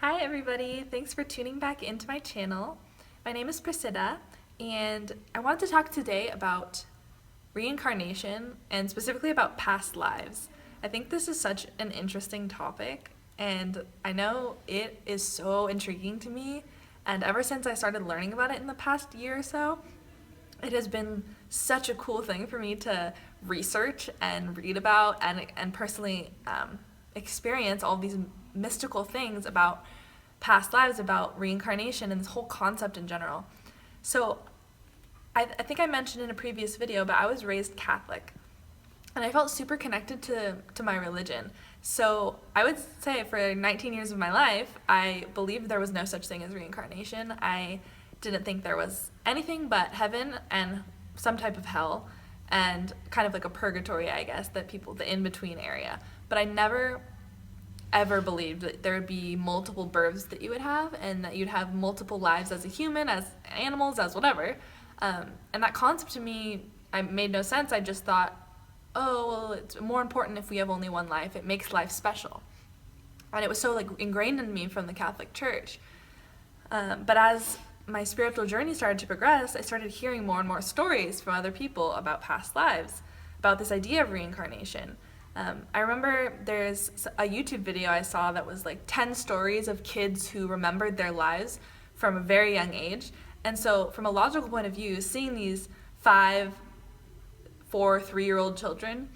Hi everybody, thanks for tuning back into my channel. My name is Priscilla and I want to talk today about reincarnation and specifically about past lives. I think this is such an interesting topic and I know it is so intriguing to me, and ever since I started learning about it in the past year or so, it has been such a cool thing for me to research and read about and personally experience all these mystical things about past lives, about reincarnation, and this whole concept in general. So I think I mentioned in a previous video, but I was raised Catholic and I felt super connected to my religion. So I would say for 19 years of my life, I believed there was no such thing as reincarnation. I didn't think there was anything but heaven and some type of hell and kind of like a purgatory, I guess, that people, the in-between area. But I never ever believed that there would be multiple births that you would have and that you'd have multiple lives as a human, as animals, as whatever. And that concept to me, I made no sense. I just thought, oh, well, it's more important if we have only one life. It makes life special. And it was so like ingrained in me from the Catholic Church. But as my spiritual journey started to progress, I started hearing more and more stories from other people about past lives, about this idea of reincarnation. I remember there's a YouTube video I saw that was like 10 stories of kids who remembered their lives from a very young age. And so from a logical point of view, seeing these 5, 4, 3-year-old children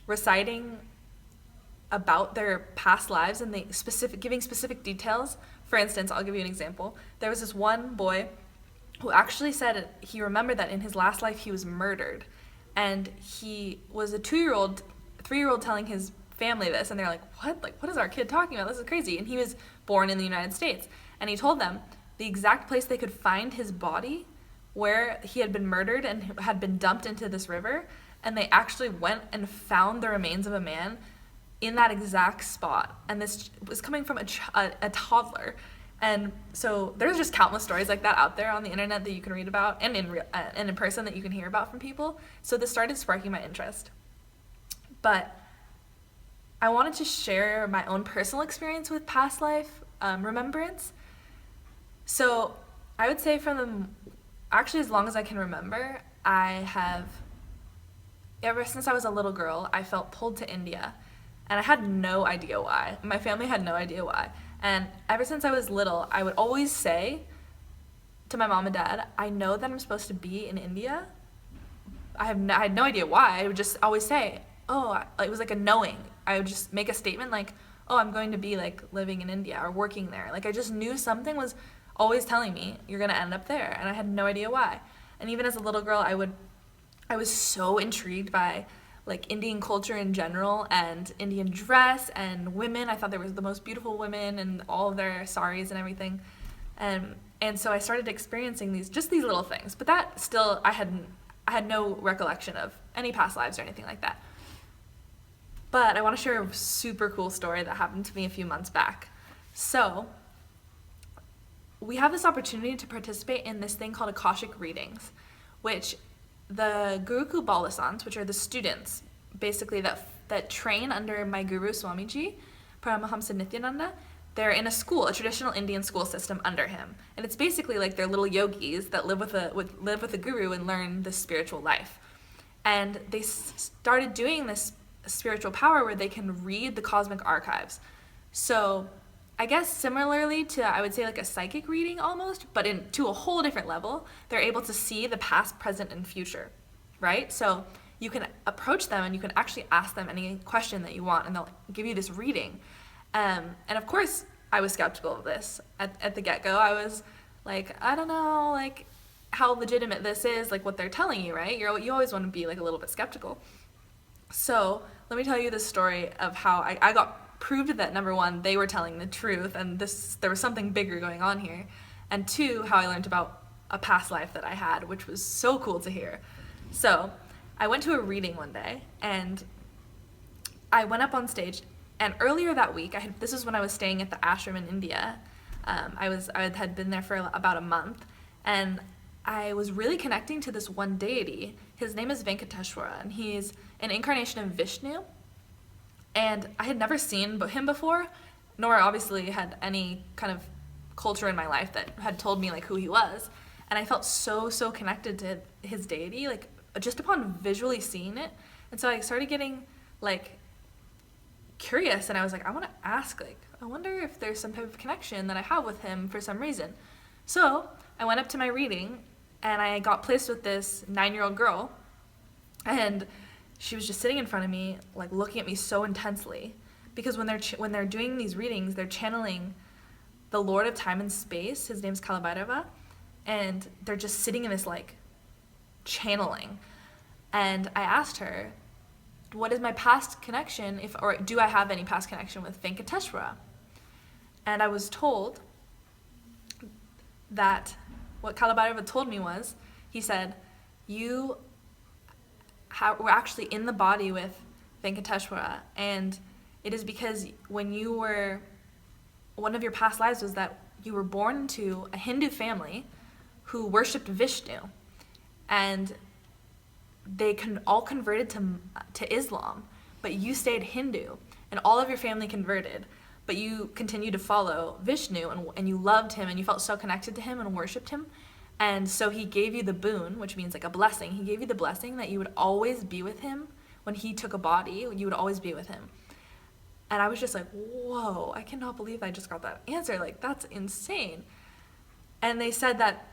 reciting about their past lives and giving specific details. For instance, I'll give you an example. There was this one boy who actually said he remembered that in his last life he was murdered. And he was a 3-year-old telling his family this, and they're like, what? Like, what is our kid talking about? This is crazy. And he was born in the United States. And he told them the exact place they could find his body where he had been murdered and had been dumped into this river. And they actually went and found the remains of a man in that exact spot. And this was coming from a toddler. And so there's just countless stories like that out there on the internet that you can read about and in person that you can hear about from people. So this started sparking my interest. But I wanted to share my own personal experience with past life remembrance. So I would say actually as long as I can remember, ever since I was a little girl, I felt pulled to India. And I had no idea why. My family had no idea why. And ever since I was little, I would always say to my mom and dad, I know that I'm supposed to be in India. I had no idea why. I would just always say, it was like a knowing. I would just make a statement like, oh, I'm going to be like living in India or working there. Like I just knew something was always telling me you're going to end up there. And I had no idea why. And even as a little girl, I was so intrigued by like Indian culture in general and Indian dress and women. I thought they were the most beautiful women and all of their saris and everything. And so I started experiencing these little things. But that still, I had no recollection of any past lives or anything like that. But I want to share a super cool story that happened to me a few months back. So we have this opportunity to participate in this thing called akashic readings, which the Guru Balasants, which are the students basically that train under my guru Swamiji, Paramahamsa Nityananda, they're in a school, a traditional Indian school system under him. And it's basically like they're little yogis that live with a guru and learn this spiritual life. And they started doing this spiritual power where they can read the cosmic archives. So I guess similarly to, I would say, like a psychic reading almost, but to a whole different level, they're able to see the past, present, and future, right? So you can approach them and you can actually ask them any question that you want and they'll give you this reading. And of course, I was skeptical of this at the get-go. I was like, I don't know, like how legitimate this is, like what they're telling you, right? You always want to be like a little bit skeptical. So let me tell you the story of how I got proved that, number one, they were telling the truth and there was something bigger going on here. And 2, how I learned about a past life that I had, which was so cool to hear. So I went to a reading one day and I went up on stage, and earlier that week, this is when I was staying at the ashram in India. I had been there for about a month, and I was really connecting to this one deity. His name is Venkateshwara, and he's an incarnation of Vishnu. And I had never seen him before, nor obviously had any kind of culture in my life that had told me like who he was. And I felt so connected to his deity, like just upon visually seeing it. And so I started getting like curious, and I was like, I want to ask, like, I wonder if there's some type of connection that I have with him for some reason. So I went up to my reading, and I got placed with this 9-year-old girl, and she was just sitting in front of me, like looking at me so intensely, because when they're doing these readings, they're channeling the Lord of Time and Space. His name's Kalabhairava, and they're just sitting in this like channeling. And I asked her, what is my past connection, or do I have any past connection with Venkateshwara? And I was told that what Kalabhairava told me was, he said, you were actually in the body with Venkateshwara, and it is because when you were, one of your past lives was that you were born into a Hindu family who worshipped Vishnu, and they all converted to Islam, but you stayed Hindu, and all of your family converted, but you continued to follow Vishnu, and you loved him, and you felt so connected to him and worshipped him. And so he gave you the boon, which means like a blessing. He gave you the blessing that you would always be with him. When he took a body, you would always be with him. And I was just like, whoa, I cannot believe I just got that answer. Like, that's insane. And they said that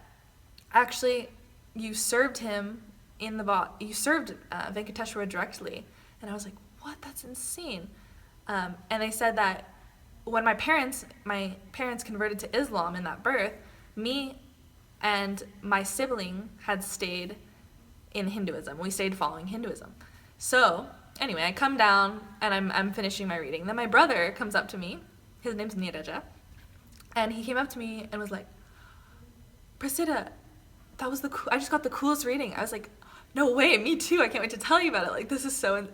actually you served him in the body. You served Venkateshwara directly. And I was like, what? That's insane. And they said that when my parents converted to Islam in that birth, me and my sibling had stayed in Hinduism. We stayed following Hinduism. So anyway, I come down and I'm finishing my reading. Then my brother comes up to me. His name's Neeraja. And he came up to me and was like, Prasida, that was I just got the coolest reading. I was like, no way, me too. I can't wait to tell you about it. Like, this is so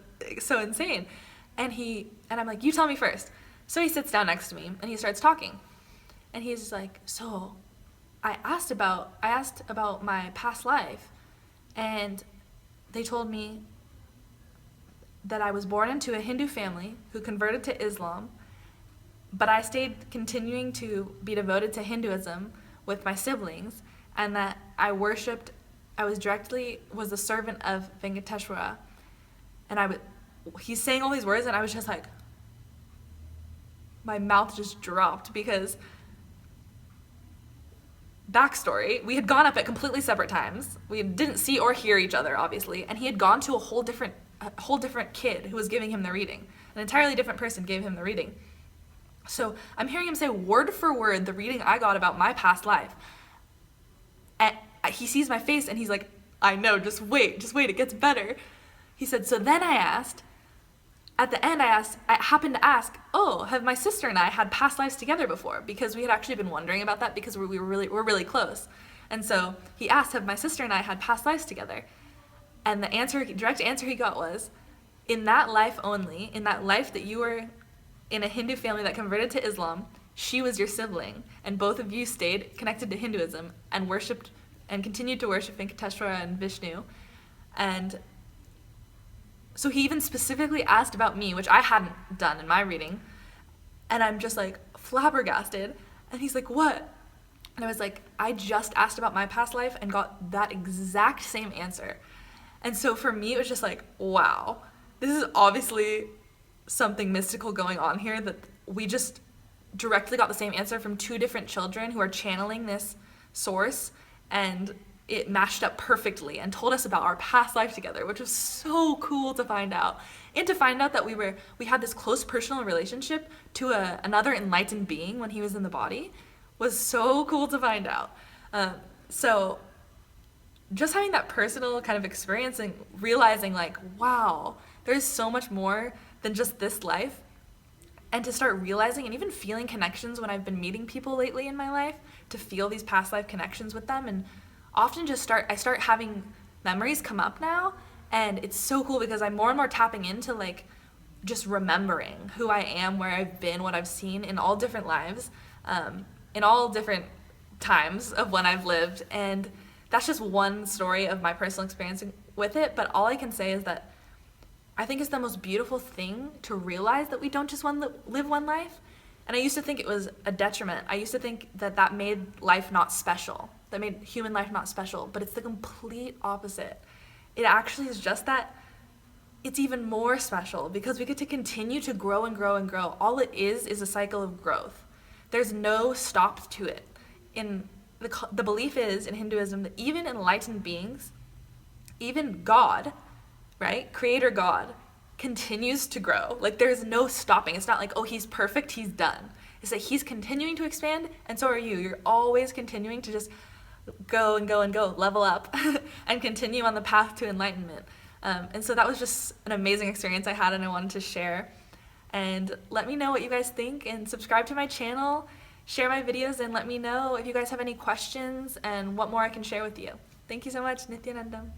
insane. And I'm like, you tell me first. So he sits down next to me and he starts talking. And he's like, so I asked about my past life, and they told me that I was born into a Hindu family who converted to Islam, but I stayed continuing to be devoted to Hinduism with my siblings, and that I was the servant of Venkateshwara. And he's saying all these words, and I was just like, my mouth just dropped, because backstory, we had gone up at completely separate times. We didn't see or hear each other, obviously, and he had gone to a whole different kid who was giving him the reading. An entirely different person gave him the reading. So I'm hearing him say word for word the reading I got about my past life. And he sees my face and he's like, I know, just wait, it gets better. He said, so then at the end I happened to ask, oh, have my sister and I had past lives together before? Because we had actually been wondering about that, because we're really close. And so he asked, have my sister and I had past lives together? And the direct answer he got was, in that life only, in that life that you were in a Hindu family that converted to Islam, she was your sibling, and both of you stayed connected to Hinduism and worshipped and continued to worship Venkateshwara and Vishnu. And so he even specifically asked about me, which I hadn't done in my reading, and I'm just like flabbergasted. And he's like, what? And I was like, I just asked about my past life and got that exact same answer. And so for me, it was just like, wow, this is obviously something mystical going on here, that we just directly got the same answer from two different children who are channeling this source, and it matched up perfectly and told us about our past life together, which was so cool to find out. And to find out that we had this close personal relationship to another enlightened being when he was in the body was so cool to find out. So just having that personal kind of experience and realizing like, wow, there's so much more than just this life. And to start realizing and even feeling connections when I've been meeting people lately in my life, to feel these past life connections with them, and often I start having memories come up now, and it's so cool because I'm more and more tapping into like just remembering who I am, where I've been, what I've seen in all different lives, in all different times of when I've lived. And that's just one story of my personal experience with it, but all I can say is that I think it's the most beautiful thing to realize that we don't just live one life, And I used to think it was a detriment. I used to think that that made life not special, that made human life not special, but it's the complete opposite. It actually is just that it's even more special because we get to continue to grow and grow and grow. All it is a cycle of growth. There's no stop to it. In the belief is in Hinduism that even enlightened beings, even God, right, creator God, continues to grow. Like there's no stopping. It's not like, oh, he's perfect, he's done. It's that he's continuing to expand, and so are you. You're always continuing to just go and go and go, level up, and continue on the path to enlightenment. And so that was just an amazing experience I had, and I wanted to share. And let me know what you guys think, and subscribe to my channel, share my videos, and let me know if you guys have any questions and what more I can share with you. Thank you so much. Nithyanandam.